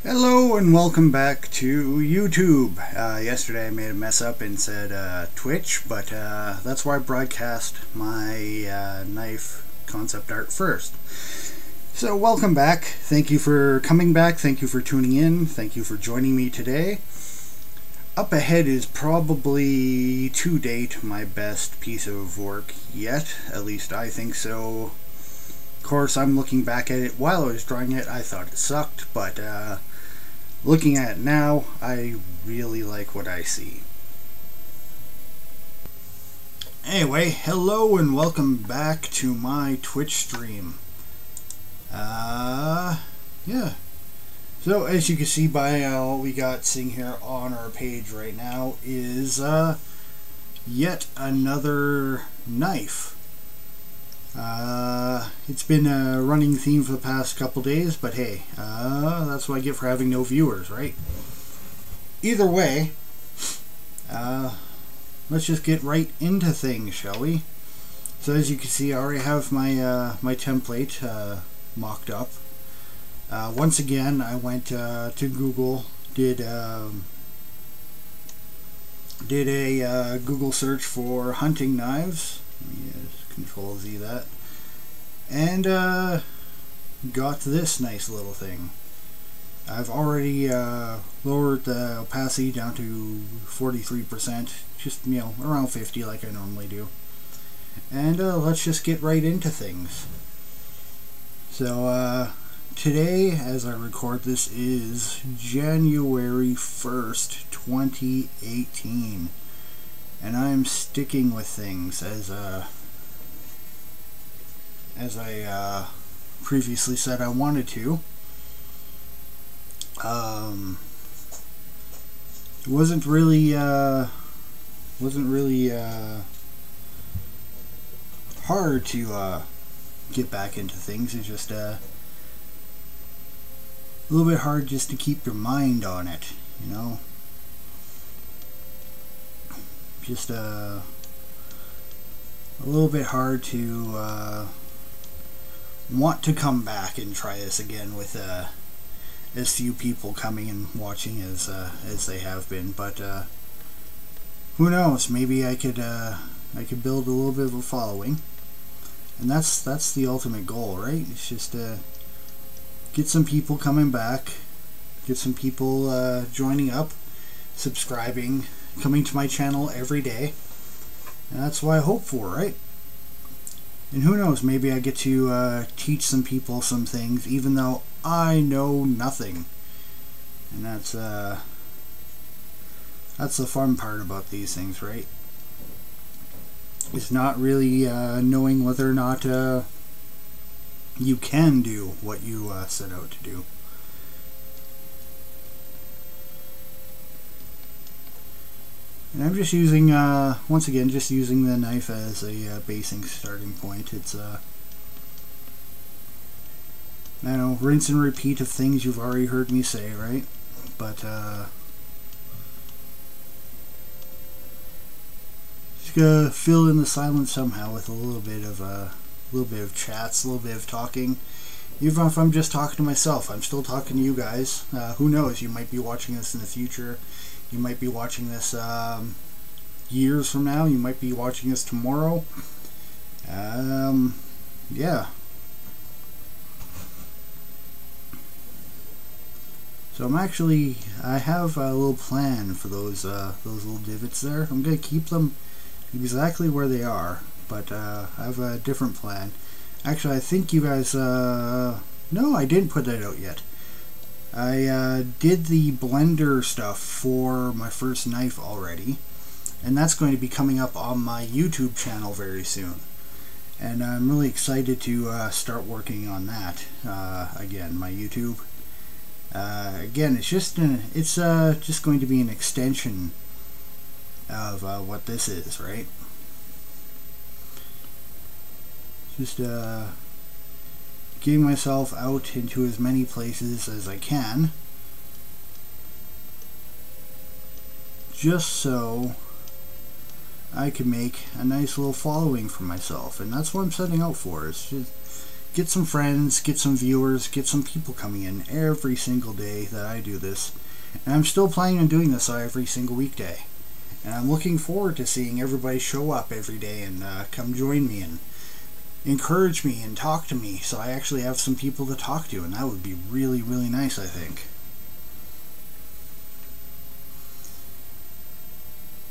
Hello and welcome back to YouTube. Yesterday I made a mess up and said Twitch, but that's why I broadcast my knife concept art first. So welcome back. Thank you for coming back. Thank you for tuning in. Thank you for joining me today. Up ahead is probably, to date, my best piece of work yet. At least I think so. Of course, I'm looking back at it. While I was drawing it, I thought it sucked, but looking at it now, I really like what I see. Anyway, hello and welcome back to my Twitch stream. Yeah. So, as you can see by what we got sitting here on our page right now is yet another knife. It's been a running theme for the past couple days, but hey, that's what I get for having no viewers, right? Either way, let's just get right into things, shall we? So as you can see, I already have my my template mocked up. Once again, I went to Google, did a Google search for hunting knives. Let me just Control Z that, and got this nice little thing. I've already lowered the opacity down to 43%, just around 50 like I normally do. And let's just get right into things. So today, as I record this, is January 1st, 2018, and I'm sticking with things as I previously said I wanted to. It wasn't really hard to get back into things. It's just a little bit hard just to keep your mind on it, you know. Just a little bit hard to want to come back and try this again with as few people coming and watching as they have been. But who knows? Maybe I could build a little bit of a following, and that's the ultimate goal, right? It's just get some people coming back, get some people joining up, subscribing, coming to my channel every day. And that's what I hope for, right? And who knows, maybe I get to teach some people some things, even though I know nothing. And that's the fun part about these things, right? It's not really knowing whether or not you can do what you set out to do. And I'm just using, once again, just using the knife as a basic starting point. It's, I don't know, rinse and repeat of things you've already heard me say, right? But, just gotta fill in the silence somehow with a little bit of chats, a little bit of talking. Even if I'm just talking to myself, I'm still talking to you guys. Who knows, you might be watching this in the future. You might be watching this years from now. You might be watching this tomorrow. Yeah. So I have a little plan for those little divots there. I'm gonna keep them exactly where they are, but I have a different plan. Actually, I think you guys. No, I didn't put that out yet. I did the blender stuff for my first knife already, and that's going to be coming up on my YouTube channel very soon. And I'm really excited to start working on that again. My YouTube. Again, it's just going to be an extension of what this is, right? Just getting myself out into as many places as I can, just so I can make a nice little following for myself. And that's what I'm setting out for. It's just get some friends, get some viewers, get some people coming in every single day that I do this. And I'm still planning on doing this every single weekday. And I'm looking forward to seeing everybody show up every day and come join me and encourage me and talk to me, so I actually have some people to talk to, and that would be really, really nice, I think.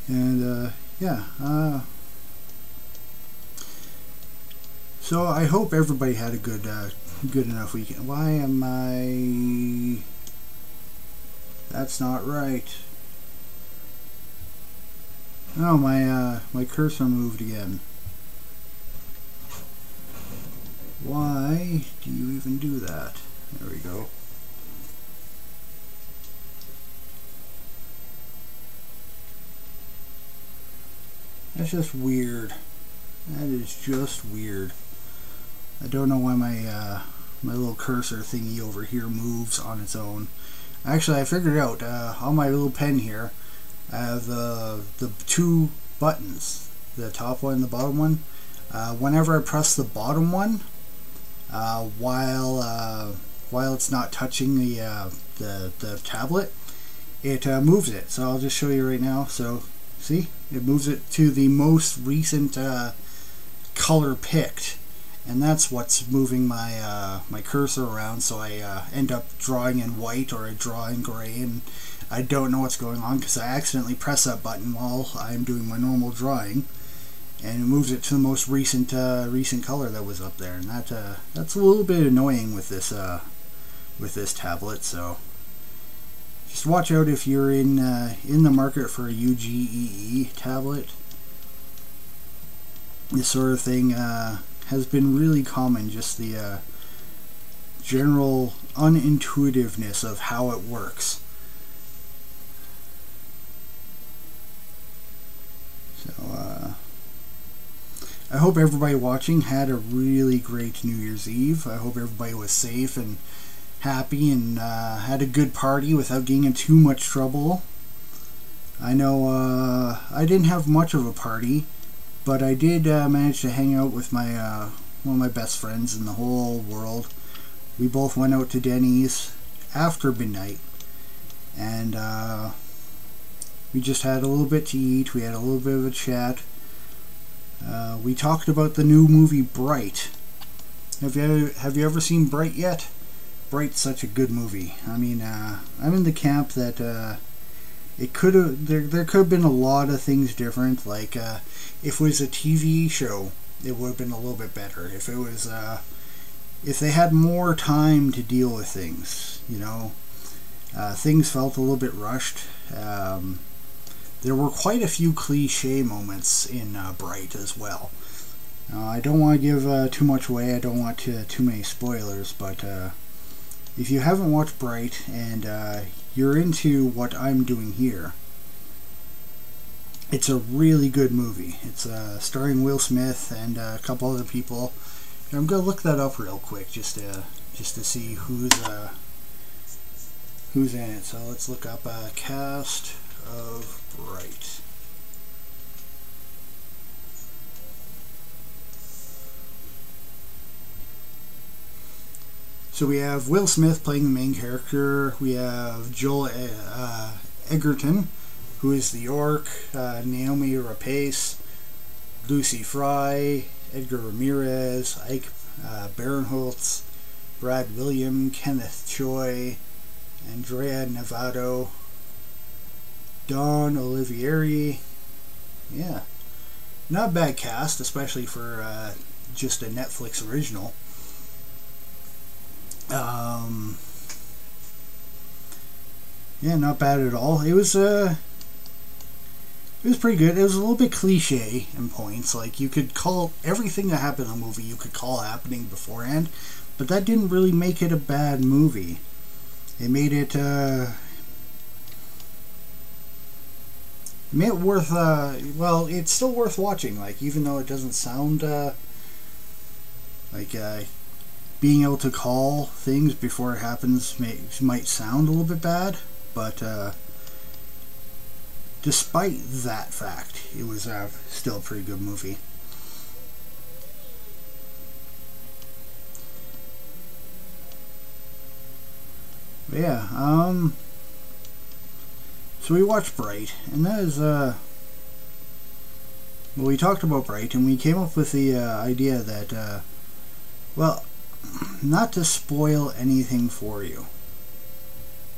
And yeah, so I hope everybody had a good enough weekend. Why am I... That's not right. Oh, my cursor moved again. Why do you even do that? There we go. That's just weird. That is just weird. I don't know why my my little cursor thingy over here moves on its own. Actually, I figured out on my little pen here, I have the two buttons, the top one and the bottom one. Whenever I press the bottom one, while it's not touching the tablet, it moves it. So I'll just show you right now. So see, it moves it to the most recent color picked, and that's what's moving my my cursor around. So I end up drawing in white or I draw in gray, and I don't know what's going on because I accidentally press that button while I'm doing my normal drawing, and it moves it to the most recent recent color that was up there, and that's a little bit annoying with this tablet. So just watch out if you're in the market for a UGEE tablet. This sort of thing has been really common, just the general unintuitiveness of how it works. So I hope everybody watching had a really great New Year's Eve. I hope everybody was safe and happy and had a good party without getting in too much trouble. I know I didn't have much of a party, but I did manage to hang out with my one of my best friends in the whole world. We both went out to Denny's after midnight, and we just had a little bit to eat. We had a little bit of a chat. We talked about the new movie Bright. Have you ever seen Bright yet? Bright's such a good movie. I mean, I'm in the camp that it could have there could have been a lot of things different. Like if it was a TV show, it would have been a little bit better. If it was if they had more time to deal with things, you know, things felt a little bit rushed. There were quite a few cliche moments in Bright as well. I don't want to give too much away. I don't want too many spoilers, but if you haven't watched Bright and you're into what I'm doing here, it's a really good movie. It's starring Will Smith and a couple other people. I'm gonna look that up real quick just to see who's in it. So let's look up cast of Bright. So we have Will Smith playing the main character. We have Joel Egerton, who is the Orc, Naomi Rapace, Lucy Fry, Edgar Ramirez, Ike Barinholtz, Brad William, Kenneth Choi, Andrea Navarro, Don Olivieri. Yeah, not a bad cast, especially for just a Netflix original. Yeah, not bad at all. It was pretty good. It was a little bit cliche in points. Like, you could call everything that happened in the movie, you could call happening beforehand, but that didn't really make it a bad movie. It made it worth well, it's still worth watching. Like, even though it doesn't sound like being able to call things before it happens might sound a little bit bad, but despite that fact, it was still a pretty good movie. But yeah, so we watched Bright, and that is, well, we talked about Bright, and we came up with the idea that, well, not to spoil anything for you,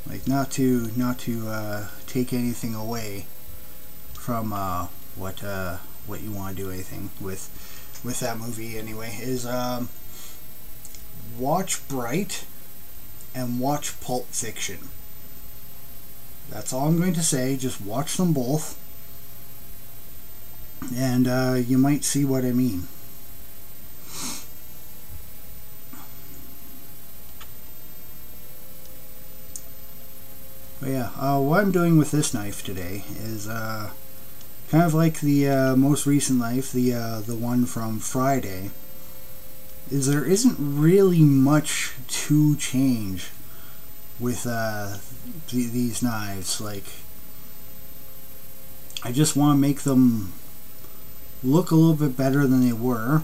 like not to take anything away from what you want to do anything with that movie anyway, is watch Bright and watch Pulp Fiction. That's all I'm going to say. Just watch them both, and you might see what I mean. But yeah, what I'm doing with this knife today is kind of like the most recent knife, the one from Friday. Is there isn't really much to change with these knives. Like, I just want to make them look a little bit better than they were,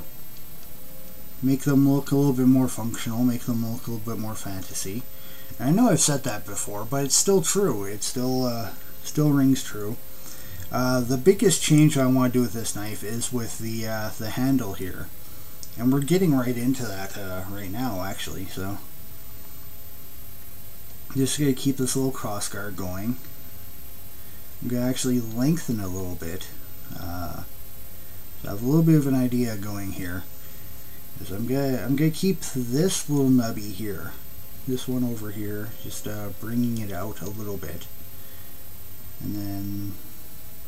make them look a little bit more functional, make them look a little bit more fantasy. And I know I've said that before, but it's still true. It still rings true. The biggest change I want to do with this knife is with the handle here, and we're getting right into that right now, actually. So just going to keep this little crossguard going. I'm going to actually lengthen it a little bit. So I have a little bit of an idea going here. Is I'm gonna keep this little nubby here, this one over here, just bringing it out a little bit, and then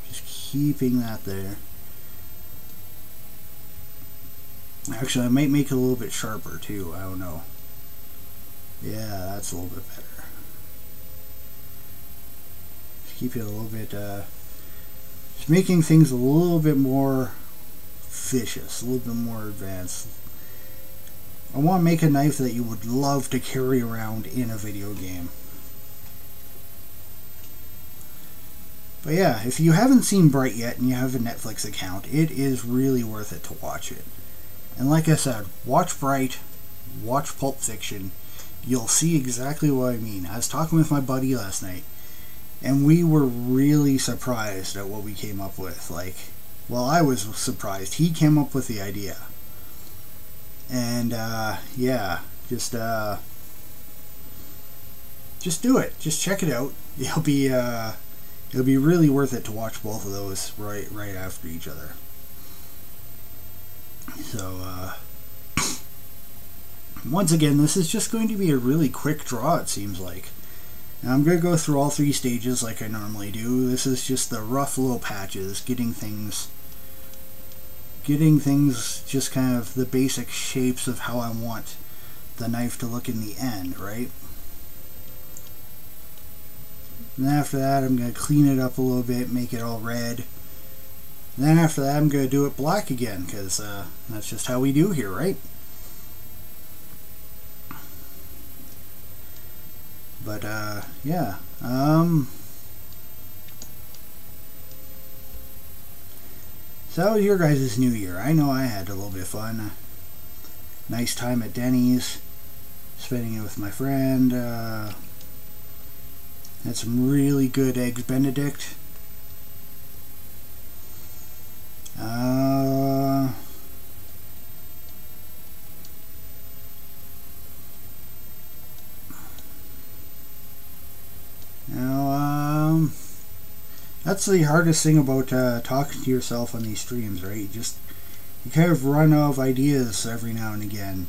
just keeping that there. Actually, I might make it a little bit sharper too. I don't know. Yeah, that's a little bit better. Keep it a little bit, just making things a little bit more vicious, a little bit more advanced. I want to make a knife that you would love to carry around in a video game. But yeah, if you haven't seen Bright yet and you have a Netflix account, it is really worth it to watch it. And like I said, watch Bright, watch Pulp Fiction. You'll see exactly what I mean. I was talking with my buddy last night, and we were really surprised at what we came up with. Like, well, I was surprised. He came up with the idea. And, yeah, just do it. Just check it out. It'll be really worth it to watch both of those right after each other. So, once again, this is just going to be a really quick draw, it seems like. Now, I'm going to go through all three stages like I normally do. This is just the rough little patches, getting things just kind of the basic shapes of how I want the knife to look in the end, right? And then after that, I'm going to clean it up a little bit, make it all red. And then after that, I'm going to do it black again, because that's just how we do here, right? But, yeah. So how was your guys' New Year? I know I had a little bit of fun. Nice time at Denny's, spending it with my friend. Had some really good Eggs Benedict. That's the hardest thing about talking to yourself on these streams, right? You kind of run out of ideas every now and again.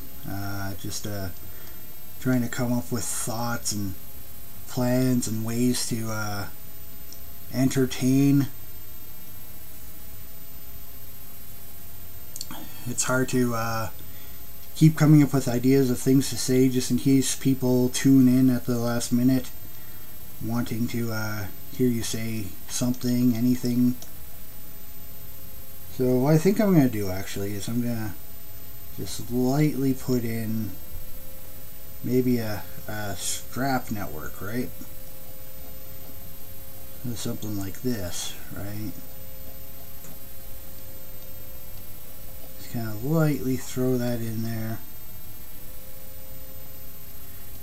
Trying to come up with thoughts and plans and ways to entertain. It's hard to keep coming up with ideas of things to say just in case people tune in at the last minute, wanting to hear you say something, anything. So what I think I'm going to do actually is I'm going to just lightly put in maybe a strap network, right? Something like this, right? Just kind of lightly throw that in there.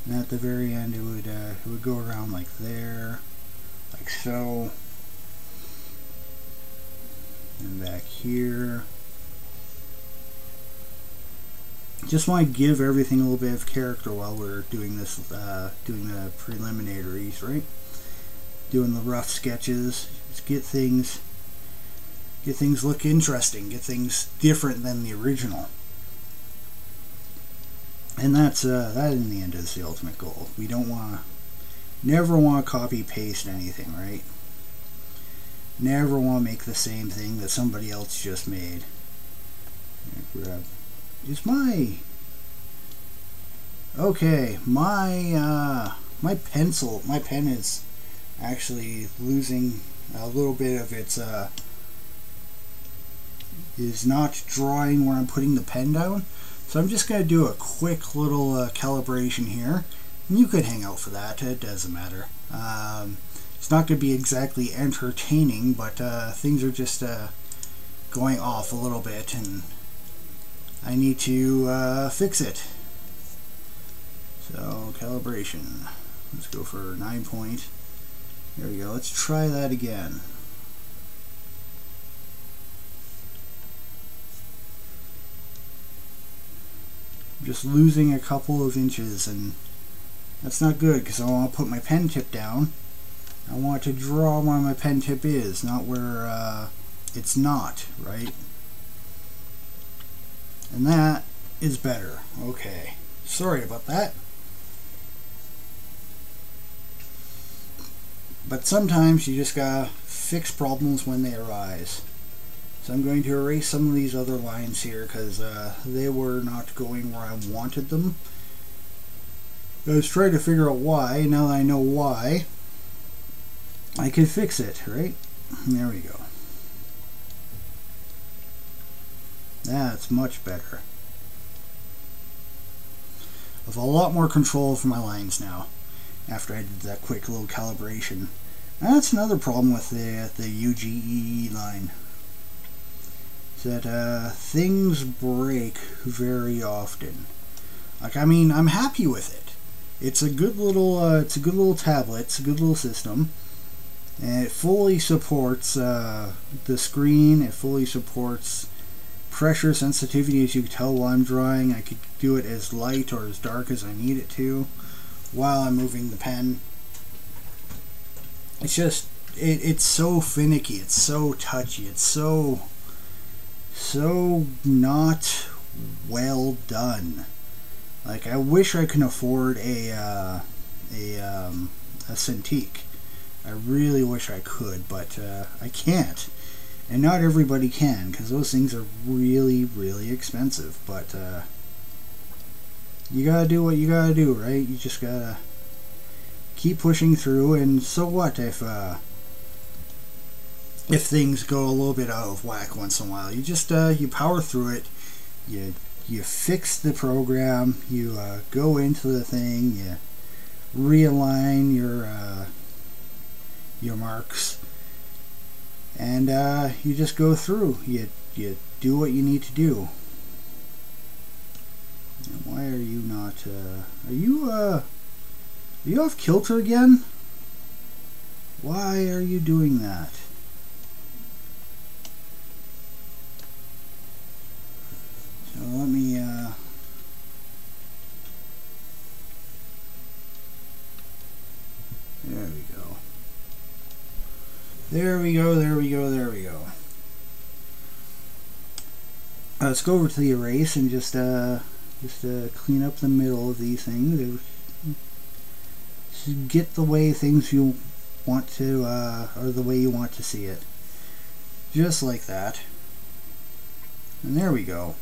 And at the very end it would go around like there, like so, and back here. Just want to give everything a little bit of character while we're doing this, doing the preliminaries, right? Doing the rough sketches. Just get things look interesting, get things different than the original. And that's that in the end is the ultimate goal. We don't want to, never want to copy paste anything, right? Never want to make the same thing that somebody else just made. Grab. Is my okay? My pen is actually losing a little bit of its is not drawing where I'm putting the pen down. So I'm just going to do a quick little calibration here. And you could hang out for that, it doesn't matter. It's not going to be exactly entertaining, but things are just going off a little bit, and I need to fix it. So calibration, let's go for 9 point. There we go, let's try that again. Just losing a couple of inches, and that's not good because I want to put my pen tip down. I want to draw where my pen tip is, not where it's not, right? And that is better. Okay, sorry about that. But sometimes you just gotta fix problems when they arise. So I'm going to erase some of these other lines here because they were not going where I wanted them. I was trying to figure out why. Now that I know why, I can fix it, right? There we go. That's much better. I have a lot more control over my lines now after I did that quick little calibration. And that's another problem with the UGE line. Is that things break very often. Like, I mean, I'm happy with it. It's a good little tablet. It's a good little system, and it fully supports the screen. It fully supports pressure sensitivity, as you can tell while I'm drawing. I could do it as light or as dark as I need it to while I'm moving the pen. It's just it's so finicky. It's so touchy. It's so not well done. Like, I wish I could afford a Cintiq. I really wish I could, but I can't. And not everybody can, because those things are really, really expensive. But you gotta do what you gotta do, right? You just gotta keep pushing through, and so what if things go a little bit out of whack once in a while? You just you power through it. You fix the program. You go into the thing. You realign your marks, and you just go through. You do what you need to do. And why are you not? Are you off kilter again? Why are you doing that? So let me there we go. There we go, there we go, there we go. Let's go over to the erase and just clean up the middle of these things. Just get the way things you want to, or the way you want to see it. Just like that. And there we go.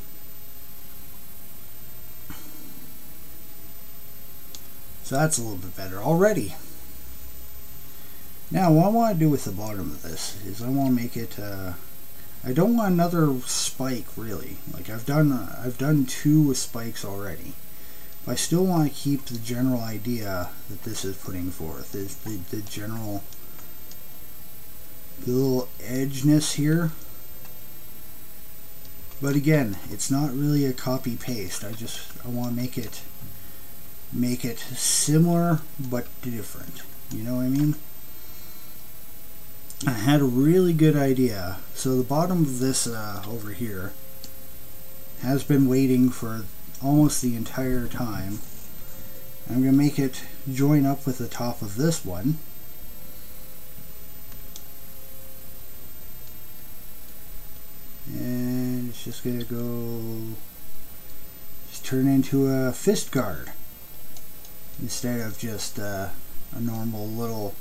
So that's a little bit better already. Now what I want to do with the bottom of this is I want to make it, I don't want another spike really. Like I've done 2 spikes already. But I still want to keep the general idea that this is putting forth, is the general, the little edgeness here. But again, it's not really a copy paste. I want to make it make it similar but different. You know what I mean? I had a really good idea. So the bottom of this over here has been waiting for almost the entire time. I'm going to make it join up with the top of this one. And it's just going to go, just turn into a fist guard instead of just a normal little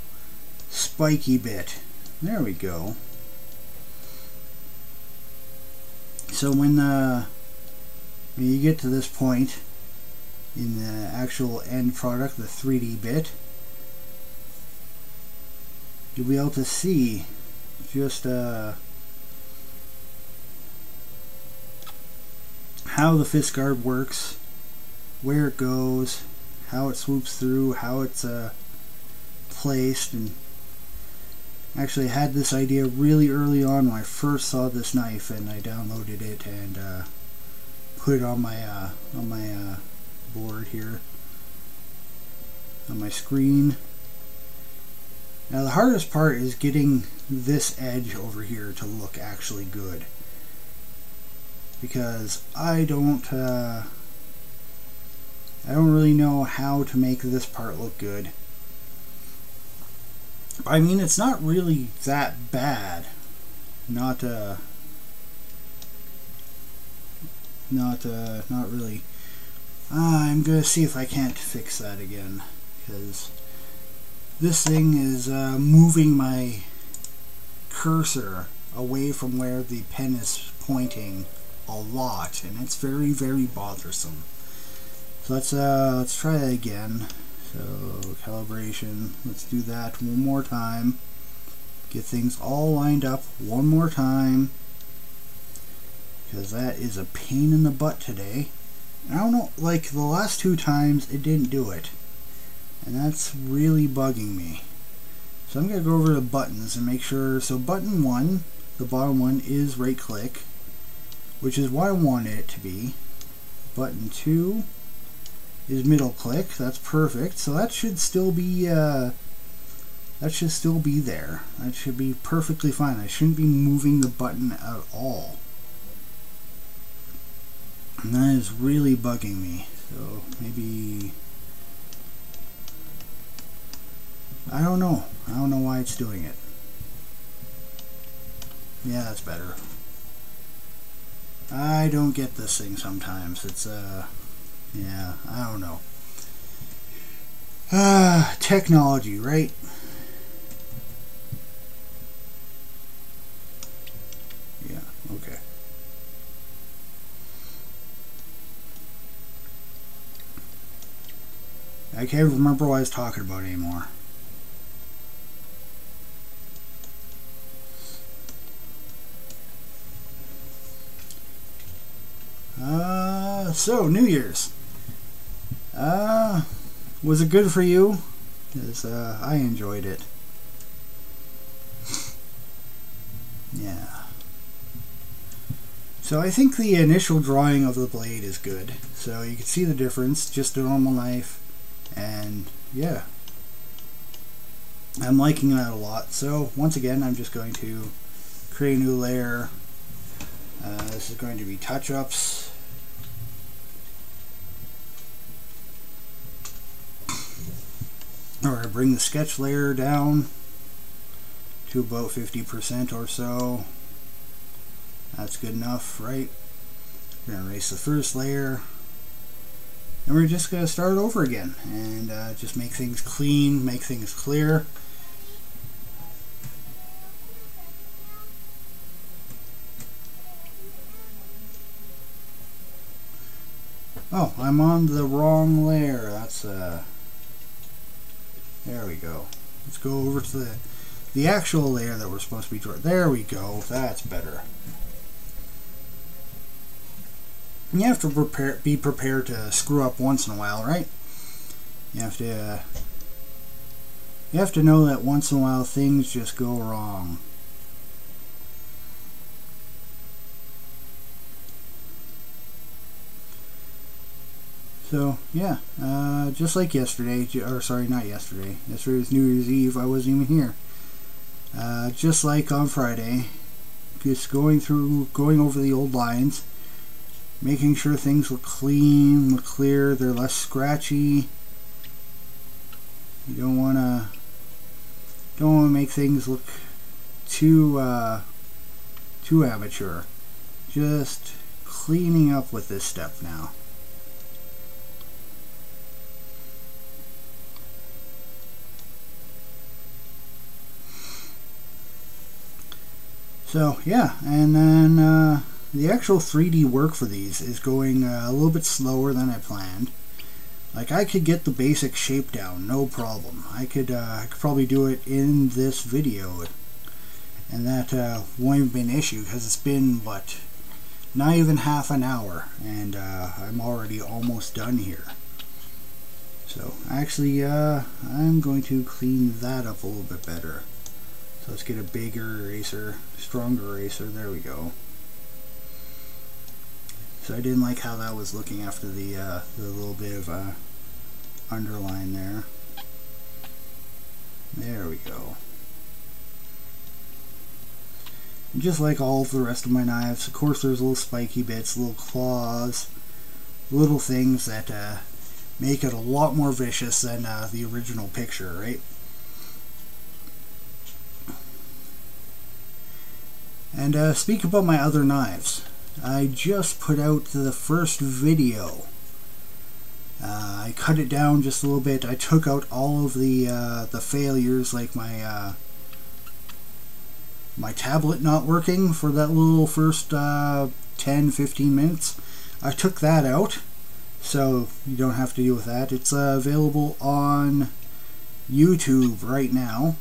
spiky bit. There we go. So when you get to this point in the actual end product, the 3D bit, you'll be able to see just how the fist guard works, where it goes, how it swoops through, how it's placed. And actually I had this idea really early on when I first saw this knife, and I downloaded it and put it on my board here, on my screen. Now the hardest part is getting this edge over here to look actually good, because I don't really know how to make this part look good. I mean, it's not really that bad. Not really. I'm gonna see if I can't fix that again, because this thing is moving my cursor away from where the pen is pointing a lot, and it's very, very bothersome. So let's try that again. So calibration, let's do that one more time. Get things all lined up one more time, because that is a pain in the butt today. I don't know, like the last two times it didn't do it, and that's really bugging me. So I'm going to go over to buttons and make sure. So button 1, the bottom one, is right click, which is what I wanted it to be. Button 2 is middle click. That's perfect. So that should still be there. That should be perfectly fine. I shouldn't be moving the button at all. And that is really bugging me. So maybe, I don't know why it's doing it. Yeah, that's better. I don't get this thing sometimes. It's yeah, I don't know. Technology, right? Yeah, okay. I can't remember what I was talking about anymore. So New Year's. Was it good for you? Because I enjoyed it. Yeah. So I think the initial drawing of the blade is good. So you can see the difference, just a normal knife, and yeah. I'm liking that a lot. So once again, I'm just going to create a new layer. This is going to be touch-ups. Or I bring the sketch layer down to about 50% or so. That's good enough, right? We're going to erase the first layer. And we're just going to start over again and just make things clean, make things clear. Oh, I'm on the wrong layer. That's there we go. Let's go over to the actual layer that we're supposed to be drawing. There we go. That's better. You have to be prepared to screw up once in a while, right? You have to know that once in a while things just go wrong. So yeah, just like yesterday, or sorry, not yesterday. Yesterday was New Year's Eve. I wasn't even here. Just like on Friday, just going over the old lines, making sure things look clean, look clear, they're less scratchy. You don't want to make things look too amateur. Just cleaning up with this step now. So yeah, and then the actual 3D work for these is going a little bit slower than I planned. Like, I could get the basic shape down, no problem. I could probably do it in this video, and that won't even be an issue, because it's been, what, not even half an hour, and I'm already almost done here. So actually, I'm going to clean that up a little bit better. So let's get a bigger eraser, stronger eraser. There we go. So I didn't like how that was looking after the little bit of underline there. There we go. And just like all of the rest of my knives, of course there's little spiky bits, little claws, little things that make it a lot more vicious than the original picture, right? And speak about my other knives. I just put out the first video. I cut it down just a little bit. I took out all of the failures, like my my tablet not working for that little first 10-15 minutes. I took that out, so you don't have to deal with that. It's available on YouTube right now,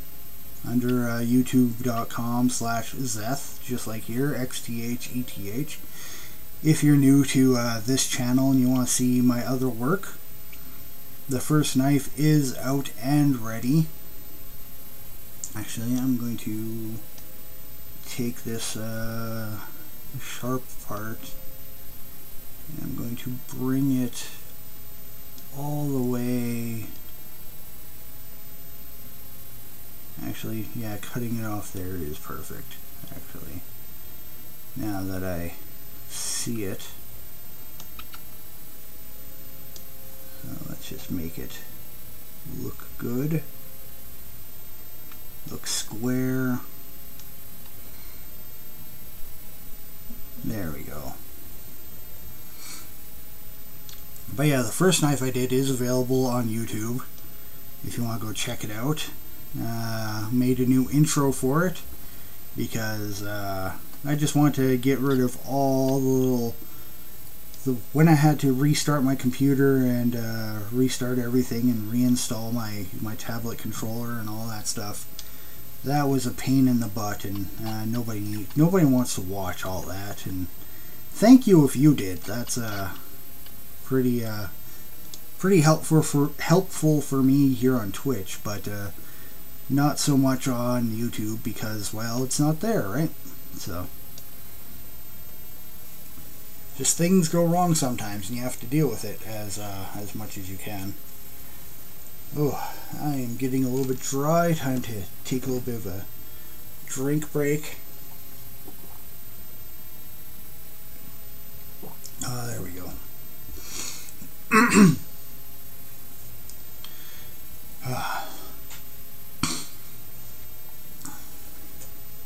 under youtube.com/Zeth, just like here, XTHETH. If you're new to this channel and you want to see my other work, the first knife is out and ready. Actually, I'm going to take this sharp part and I'm going to bring it all the way. Actually, yeah, cutting it off there is perfect, actually. Now that I see it. So let's just make it look good. Look square. There we go. But yeah, the first knife I did is available on YouTube if you want to go check it out. Made a new intro for it because I just want to get rid of all the little when I had to restart my computer and restart everything and reinstall my tablet controller and all that stuff. That was a pain in the butt, and nobody wants to watch all that. And thank you if you did. That's pretty helpful for me here on Twitch, but not so much on YouTube because, well, it's not there, right? So just things go wrong sometimes, and you have to deal with it as much as you can. Oh, I am getting a little bit dry. Time to take a little bit of a drink break. There we go.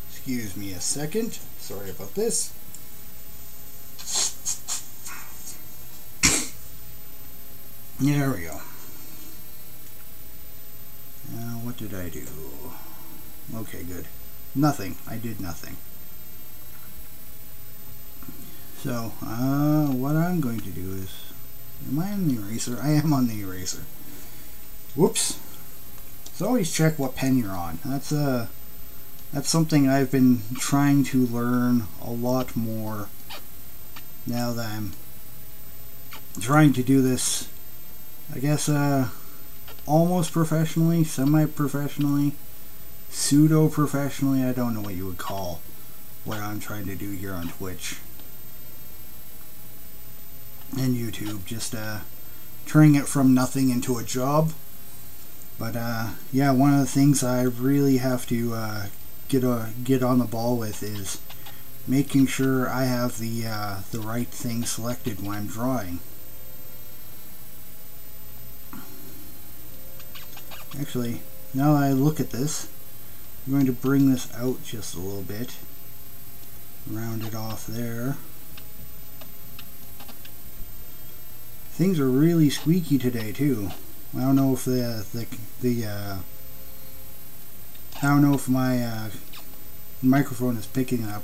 Excuse me a second. Sorry about this. There we go. What did I do? Okay, good. Nothing. I did nothing. So, what I'm going to do is... Am I on the eraser? I am on the eraser. Whoops. So always check what pen you're on. That's something I've been trying to learn a lot more now that I'm trying to do this, I guess, almost professionally, semi-professionally, pseudo-professionally. I don't know what you would call what I'm trying to do here on Twitch and YouTube. Just turning it from nothing into a job. But yeah, one of the things I really have to get on the ball with is making sure I have the right thing selected when I'm drawing. Actually, now that I look at this, I'm going to bring this out just a little bit, round it off there. Things are really squeaky today too. I don't know if I don't know if my microphone is picking up,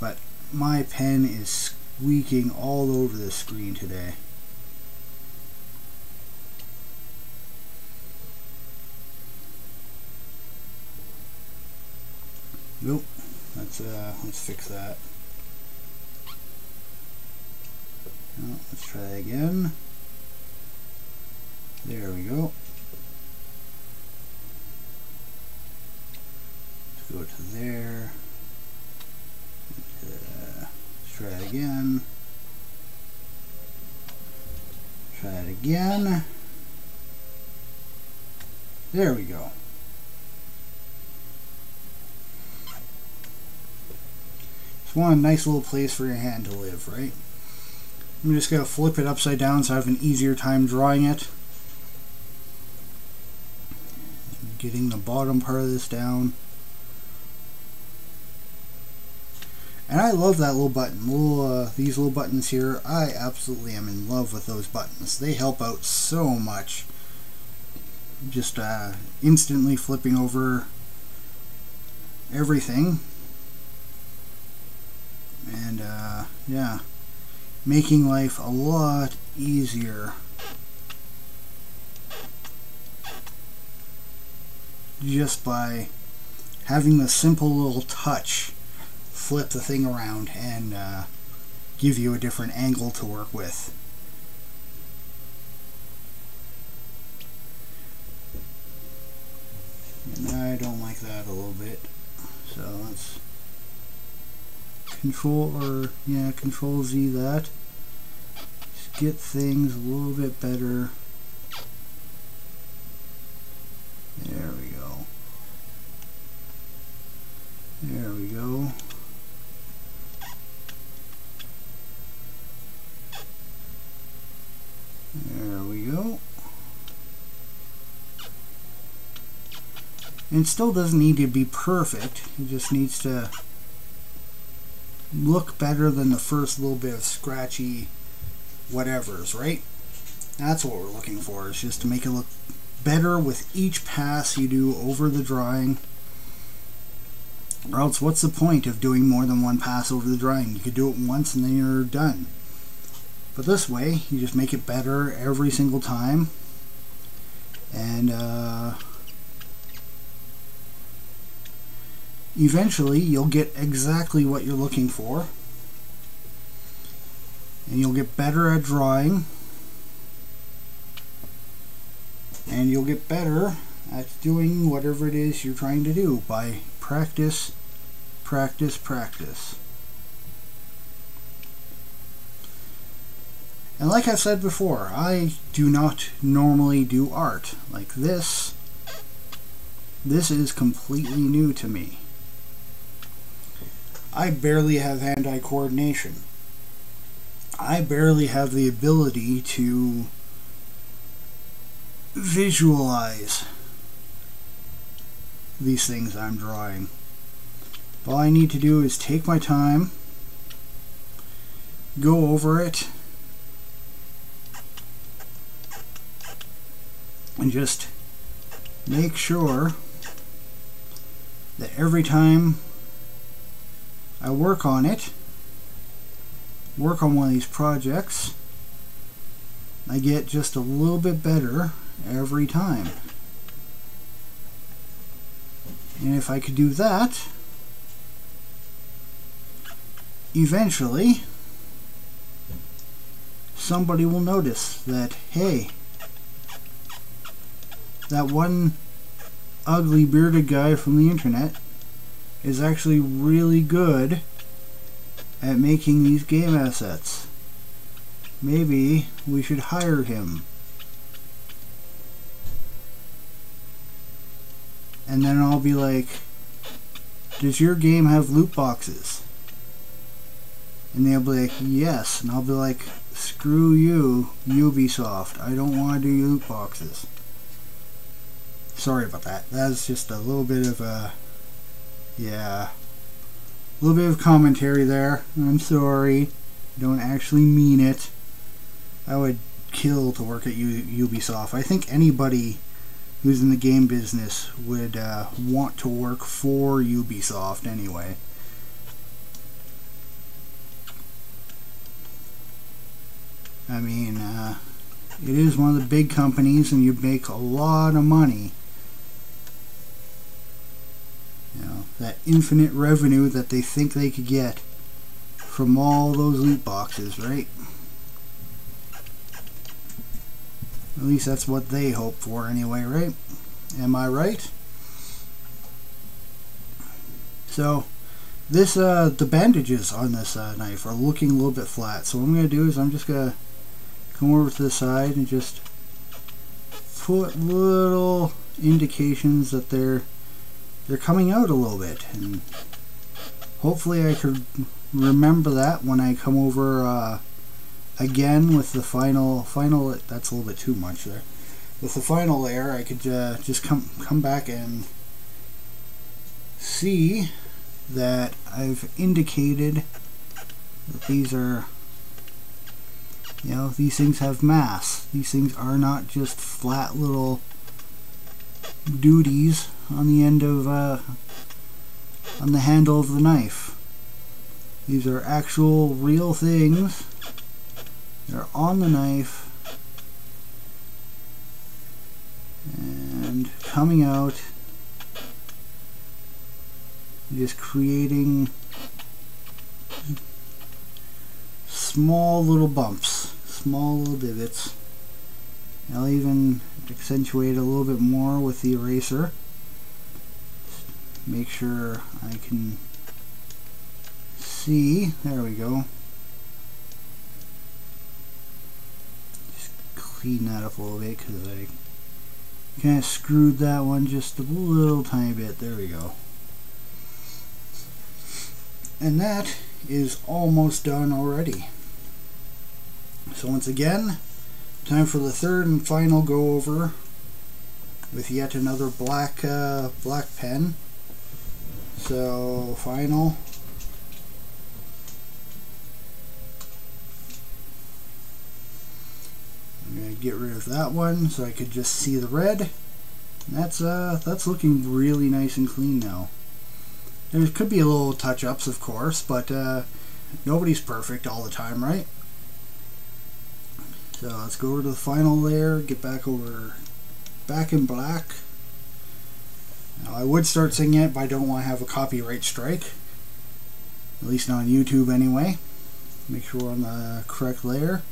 but my pen is squeaking all over the screen today. Nope. Let's fix that. Oh, let's try again. There we go. Let's go to there. Let's try it again. Try it again. There we go. Just want a nice little place for your hand to live, right? I'm just going to flip it upside down so I have an easier time drawing it. Getting the bottom part of this down. And I love that little button. These little buttons here, I absolutely am in love with those buttons. They help out so much. Just instantly flipping over everything. And yeah, making life a lot easier. Just by having the simple little touch flip the thing around and give you a different angle to work with. And I don't like that a little bit, so let's Control Z that. Just get things a little bit better. There we go. There we go. There we go. And it still doesn't need to be perfect. It just needs to look better than the first little bit of scratchy whatevers, right? That's what we're looking for, is just to make it look better with each pass you do over the drawing. Or else what's the point of doing more than one pass over the drawing? You could do it once and then you're done. But this way, you just make it better every single time. And eventually you'll get exactly what you're looking for. And you'll get better at drawing. And you'll get better at doing whatever it is you're trying to do by practice, practice, practice. And like I've said before, I do not normally do art like this. This is completely new to me. I barely have hand-eye coordination. I barely have the ability to visualize these things I'm drawing. All I need to do is take my time, go over it, and just make sure that every time I work on it, work on one of these projects, I get just a little bit better every time. And if I could do that, eventually somebody will notice that, hey, that one ugly bearded guy from the internet is actually really good at making these game assets. maybe we should hire him. And then I'll be like, does your game have loot boxes? And they'll be like, yes. And I'll be like, screw you, Ubisoft. I don't want to do loot boxes. Sorry about that. That's just a little bit of a, yeah, a little bit of commentary there. I'm sorry. I don't actually mean it. I would kill to work at Ubisoft. I think anybody who's in the game business would want to work for Ubisoft anyway. I mean, it is one of the big companies and you make a lot of money. You know, that infinite revenue that they think they could get from all those loot boxes, right? At least that's what they hope for anyway, right? Am I right? So, this, the bandages on this knife are looking a little bit flat. So what I'm going to do is I'm just going to come over to the side and just put little indications that they're coming out a little bit. And hopefully I could remember that when I come over again with the final, that's a little bit too much there. With the final layer, I could just come back and see that I've indicated that these are, you know, these things have mass. These things are not just flat little duties on the end of, on the handle of the knife. These are actual real things. They're on the knife and coming out, just creating small little bumps, small little divots. I'll even accentuate a little bit more with the eraser. Make sure I can see. There we go. Clean that up a little bit because I kind of screwed that one just a little tiny bit. There we go. And that is almost done already. So once again, time for the third and final go over with yet another black pen. So final. I'm going to get rid of that one so I could just see the red. That's looking really nice and clean now. There could be a little touch-ups, of course, but nobody's perfect all the time, right? So let's go over to the final layer, get back in black. Now I would start singing it, but I don't want to have a copyright strike. At least not on YouTube anyway. Make sure we're on the correct layer.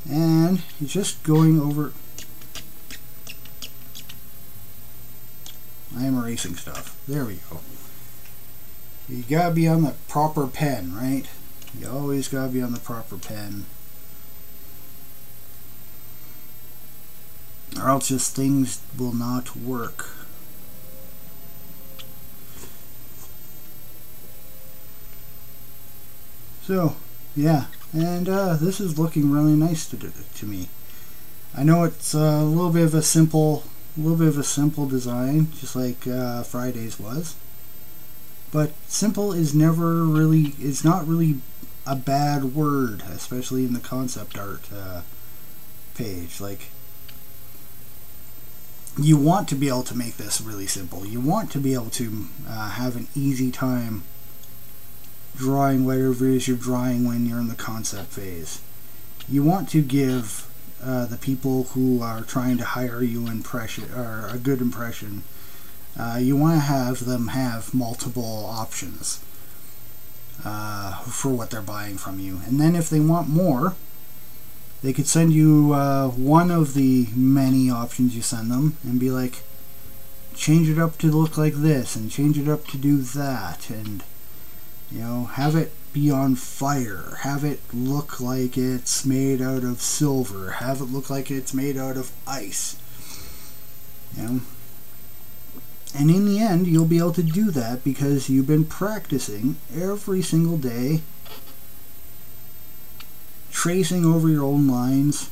And it's just going over. I am erasing stuff. There we go. You gotta be on the proper pen, right? You always gotta be on the proper pen. Or else just things will not work. So, yeah. And this is looking really nice to me. I know it's a little bit of a simple design, just like Friday's was. But simple is never really, it's not really a bad word, especially in the concept art page. Like, you want to be able to make this really simple. You want to be able to have an easy time drawing whatever it is you're drawing when you're in the concept phase. You want to give the people who are trying to hire you a good impression. You want to have them have multiple options for what they're buying from you. And then if they want more, they could send you one of the many options you send them and be like, change it up to look like this and change it up to do that, and you know, have it be on fire, have it look like it's made out of silver, have it look like it's made out of ice. You know? And in the end, you'll be able to do that because you've been practicing every single day, tracing over your own lines,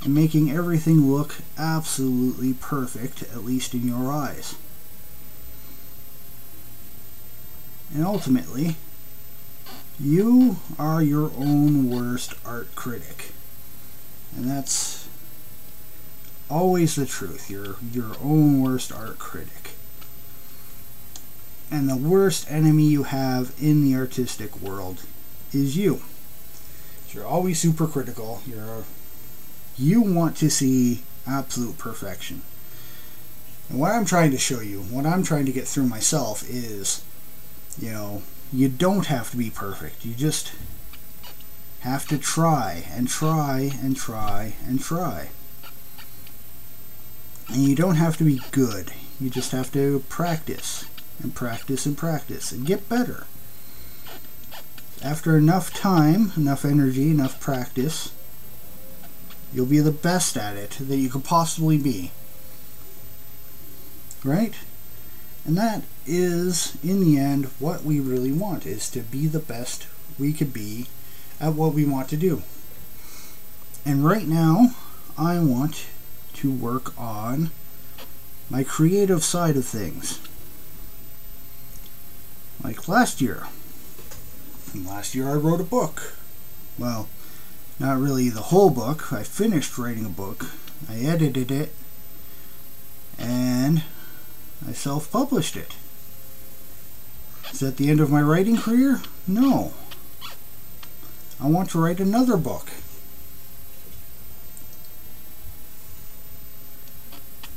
and making everything look absolutely perfect, at least in your eyes. And ultimately, you are your own worst art critic. And that's always the truth. You're your own worst art critic. And the worst enemy you have in the artistic world is you. You're always super critical. You want to see absolute perfection. And what I'm trying to show you, what I'm trying to get through myself is, you know, you don't have to be perfect. You just have to try and try and try and try. And you don't have to be good. You just have to practice and practice and practice and get better. After enough time, enough energy, enough practice, you'll be the best at it that you could possibly be. Right? And that is, in the end, what we really want, is to be the best we could be at what we want to do. And right now, I want to work on my creative side of things. Like last year. Last year I wrote a book. Well, not really the whole book. I finished writing a book. I edited it. And I self-published it. Is that the end of my writing career? No. I want to write another book.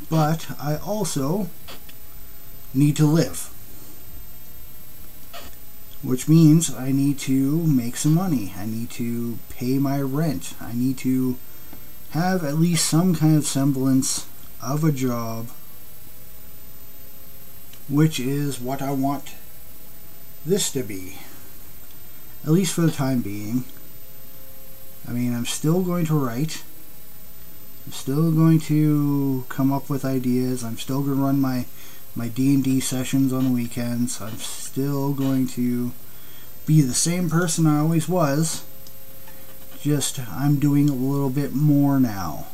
But I also need to live. Which means I need to make some money. I need to pay my rent. I need to have at least some kind of semblance of a job, which is what I want this to be. At least for the time being. I mean, I'm still going to write. I'm still going to come up with ideas. I'm still going to run my D&D sessions on the weekends. I'm still going to be the same person I always was, just I'm doing a little bit more now.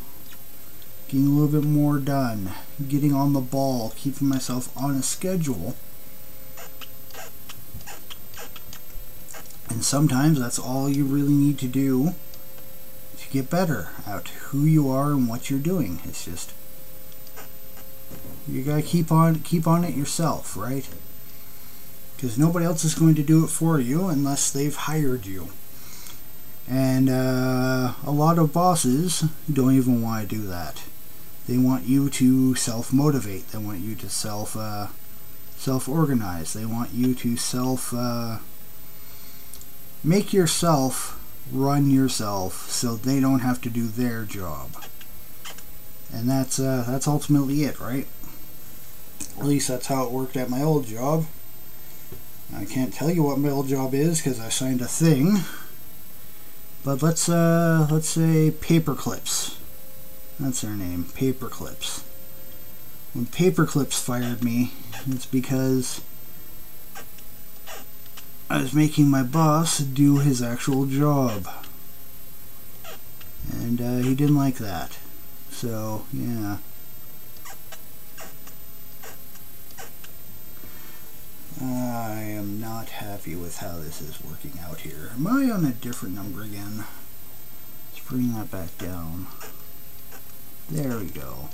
Getting a little bit more done. Getting on the ball. Keeping myself on a schedule. And sometimes that's all you really need to do to get better at who you are and what you're doing. It's just, you gotta keep on it yourself, right? Because nobody else is going to do it for you unless they've hired you. And a lot of bosses don't even want to do that. They want you to self-motivate. They want you to self-organize. They want you to make yourself run yourself so they don't have to do their job. And that's ultimately it, right? At least that's how it worked at my old job. I can't tell you what my old job is because I signed a thing. But let's say Paperclips. That's their name, Paperclips. When Paperclips fired me, it's because I was making my boss do his actual job. And he didn't like that. So, yeah. I am not happy with how this is working out here. Am I on a different number again? Let's bring that back down. There we go.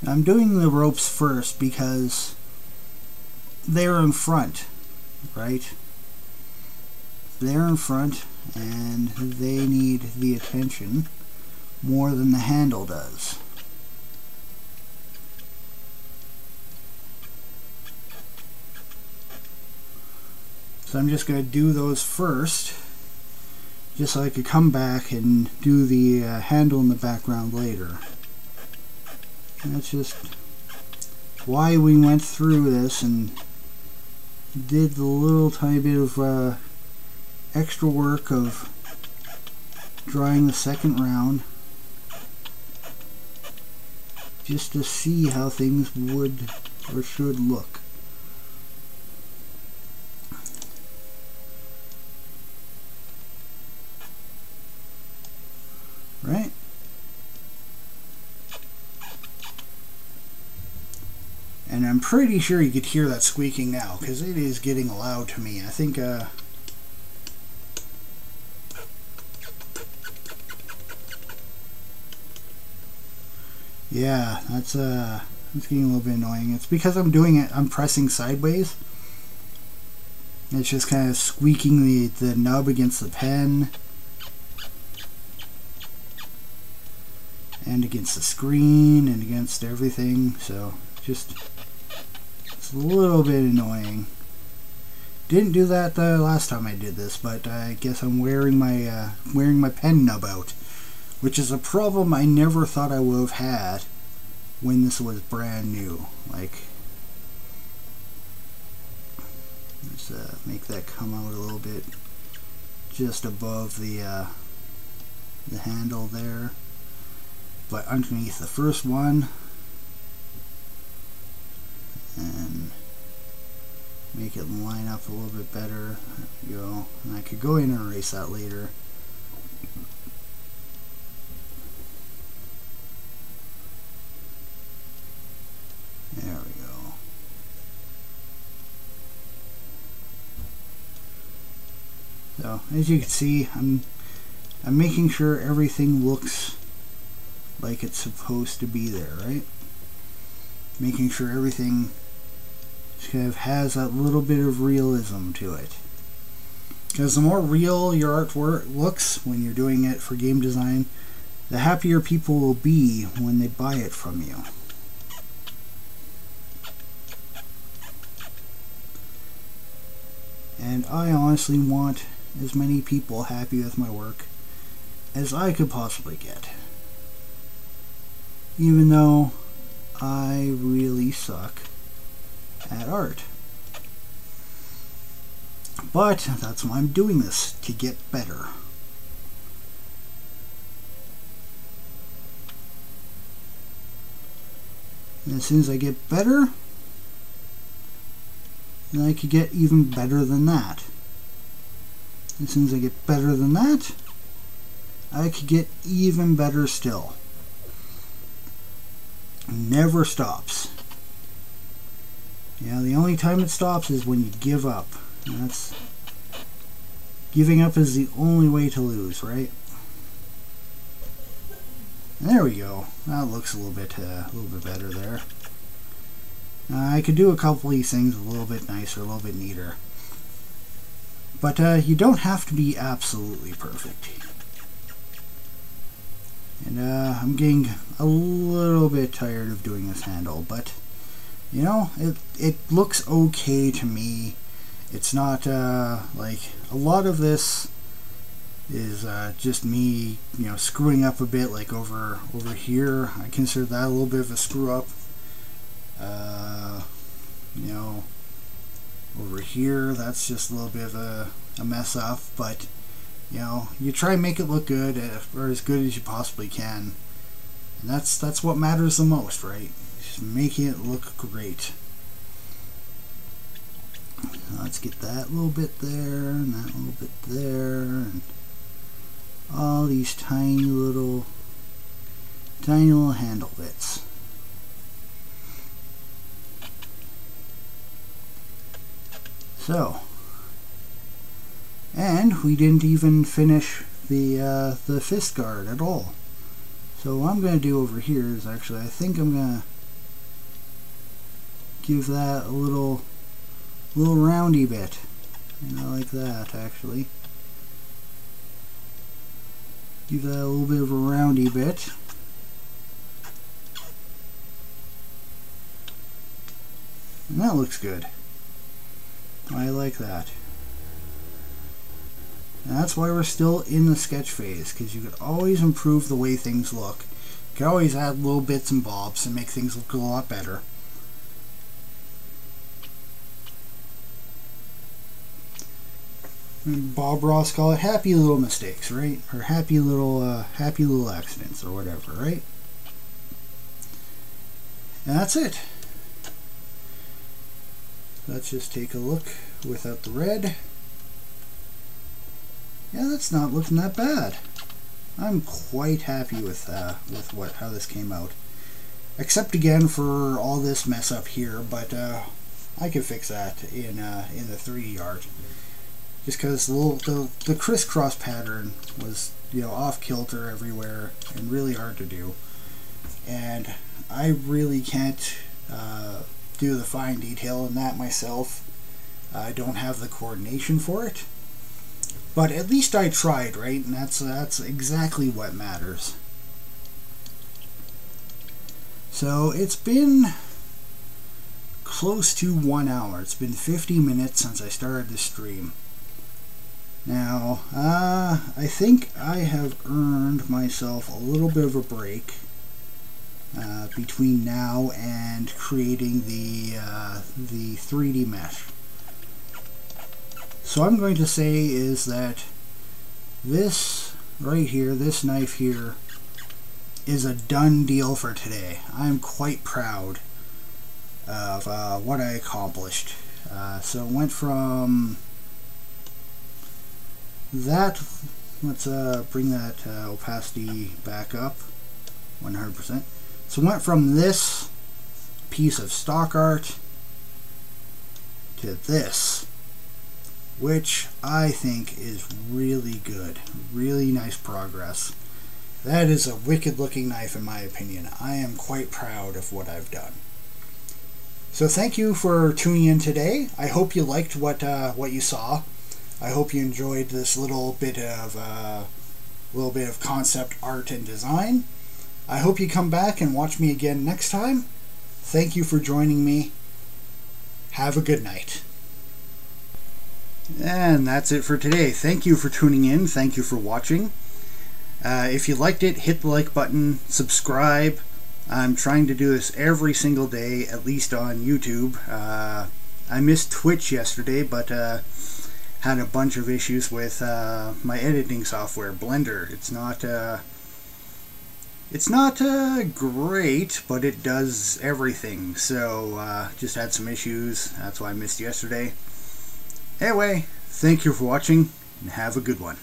I'm doing the ropes first because they're in front, right? They're in front and they need the attention more than the handle does. So I'm just going to do those first just so I could come back and do the handle in the background later. And that's just why we went through this and did the little tiny bit of extra work of drawing the second round, just to see how things would or should look. Right? And I'm pretty sure you could hear that squeaking now, because it is getting loud to me. I think yeah, that's getting a little bit annoying. It's because I'm doing it, I'm pressing sideways. It's just kind of squeaking the nub against the pen and against the screen and against everything, so just it's a little bit annoying. Didn't do that the last time I did this, but I guess I'm wearing my pen nub out, which is a problem I never thought I would have had when this was brand new. Like, let's make that come out a little bit just above the handle there, but underneath the first one, and make it line up a little bit better. There we go. And I could go in and erase that later. There we go. So as you can see, I'm making sure everything looks like it's supposed to be there, right? Making sure everything kind of has that little bit of realism to it. Because the more real your artwork looks when you're doing it for game design, the happier people will be when they buy it from you. And I honestly want as many people happy with my work as I could possibly get. Even though I really suck at art. But that's why I'm doing this, to get better. And as soon as I get better, then I could get even better than that. As soon as I get better than that, I could get even better still. It never stops. Yeah, the only time it stops is when you give up. And that's, giving up is the only way to lose, right? And there we go. That looks a little bit better there. I could do a couple of these things a little bit nicer, a little bit neater. But you don't have to be absolutely perfect. And I'm getting a little bit tired of doing this handle, but you know, it looks okay to me. It's not like a lot of this is just me, you know, screwing up a bit, like over here. I consider that a little bit of a screw up. You know, over here, that's just a little bit of a mess up, but you know, you try and make it look good, or as good as you possibly can, and that's what matters the most, right? Just making it look great. Let's get that little bit there, and that little bit there, and all these tiny little handle bits. So, and we didn't even finish the fist guard at all. So what I'm going to do over here is actually, I think I'm going to give that a little roundy bit. And I like that, actually. Give that a little bit of a roundy bit. And that looks good. I like that. And that's why we're still in the sketch phase, because you could always improve the way things look. You can always add little bits and bobs and make things look a lot better. And Bob Ross call it happy little mistakes, right? Or happy little accidents, or whatever, right? And that's it. Let's just take a look without the red. Yeah, that's not looking that bad. I'm quite happy with how this came out. Except again for all this mess up here, but I can fix that in the 3D art. Just because the crisscross pattern was, you know, off kilter everywhere and really hard to do, and I really can't do the fine detail in that myself. I don't have the coordination for it. But at least I tried, right? And that's exactly what matters. So it's been close to 1 hour. It's been 50 minutes since I started the stream. Now, I think I have earned myself a little bit of a break between now and creating the 3D mesh. So I'm going to say is that this right here, this knife here, is a done deal for today. I'm quite proud of what I accomplished. So it went from that, let's bring that opacity back up, 100%. So it went from this piece of stock art to this, which I think is really good, really nice progress. That is a wicked looking knife in my opinion. I am quite proud of what I've done. So thank you for tuning in today. I hope you liked what you saw. I hope you enjoyed this little bit of concept art and design. I hope you come back and watch me again next time. Thank you for joining me. Have a good night. And that's it for today. Thank you for tuning in. Thank you for watching. If you liked it, hit the like button, subscribe. I'm trying to do this every single day, at least on YouTube. I missed Twitch yesterday, but had a bunch of issues with my editing software, Blender. It's not great, but it does everything. So just had some issues. That's why I missed yesterday. Anyway, thank you for watching, and have a good one.